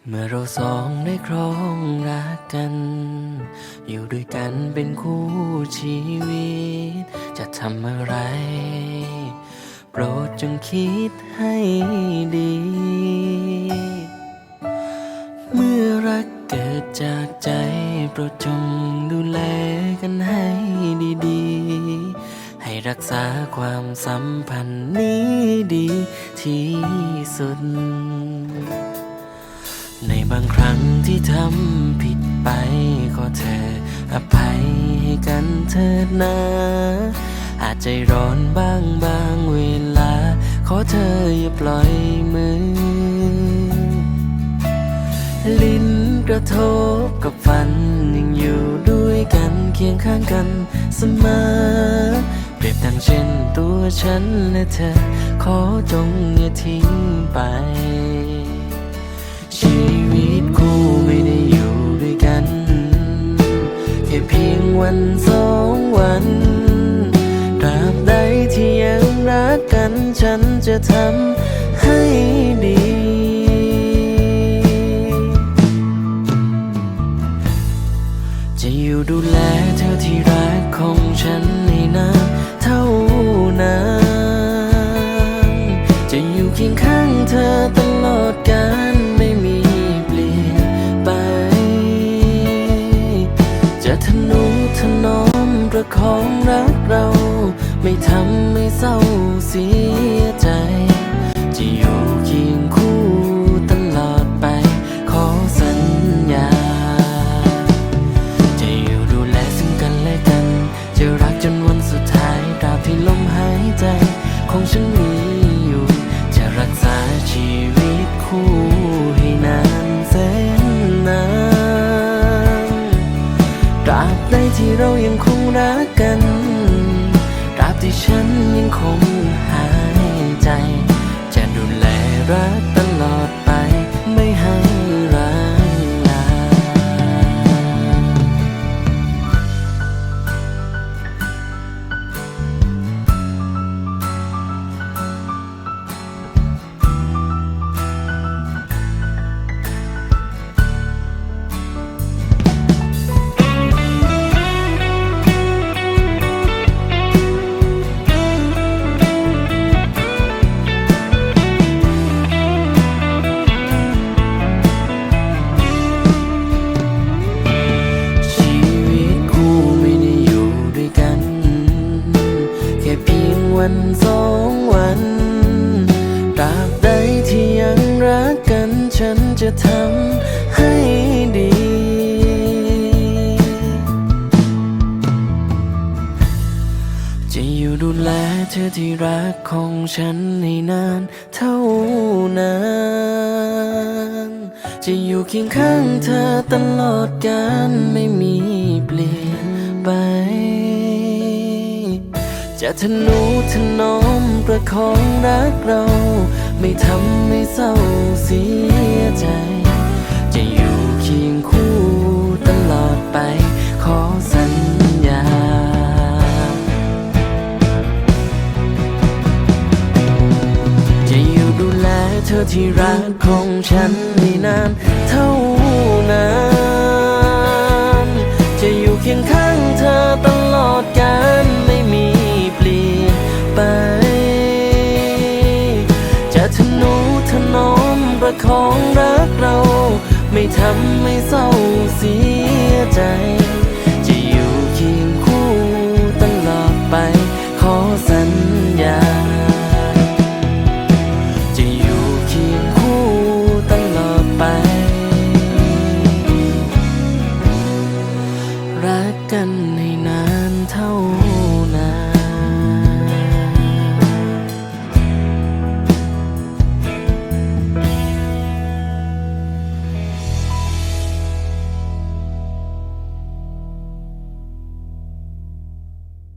เมื่อเราสองได้ครองรักกันอยู่ด้วยกันเป็นคู่ชีวิตจะทำอะไรโปรดจงคิดให้ดีเมื่อรักเกิดจากใจโปรดจงดูแลกันให้ดีๆให้รักษาความสัมพันธ์นี้ดีที่สุดในบางครั้งที่ทำผิดไปขอเธออภัยให้กันเถิดนะอาจใจร้อนบ้างบางเวลาขอเธออย่าปล่อยมือลิ้นกระทบกับฟันยังอยู่ด้วยกันเคียงข้างกันเสมอเปรียบดังเช่นตัวฉันและเธอขอจงอย่าทิ้งไปชีวิตคู่ไม่ได้อยู่ด้วยกันแค่เพียงวันสองวันตราบใดที่ยังรักกันฉันจะทำให้ดีจะอยู่ดูแลเธอที่รักของฉันให้นานเท่านานจะอยู่เคียงข้างเธอตลอดกาลไม่มีเปลี่ยนไปจะทนุถนอมประคองรักเราไม่ทำให้เศร้าเสียใจจะอยู่เคียงคู่ตลอดไปขอสัญญาจะอยู่ดูแลซึ่งกันและกันจะรักจนวันสุดท้ายตราบที่ลมหายใจของฉันมีอยู่จะรักษาชีวิตคู่ให้นานแสนนานตราบใดที่เรายังคงรักกันตราบที่ฉันยังคงหายใจจะดูแลรักตลอดไปไม่ให้ร้างลาวันสองวันตราบใดที่ยังรักกันฉันจะทำให้ดีจะอยู่ดูแลเธอที่รักของฉันให้นานเท่านานจะอยู่เคียงข้างเธอตลอดกาลไม่มีเปลี่ยนไปจะทนุถนอมประคองรักเราไม่ทำให้เศร้าเสียใจจะอยู่เคียงคู่ตลอดไปขอสัญญาจะอยู่ดูแลเธอที่รักของฉันให้นานเท่านานจะอยู่เคียงข้างเธอตลอดกาลไม่มีเปลี่ยนไปจะทนุถนอมประคองรักเราไม่ทำให้เศร้าเสียใจ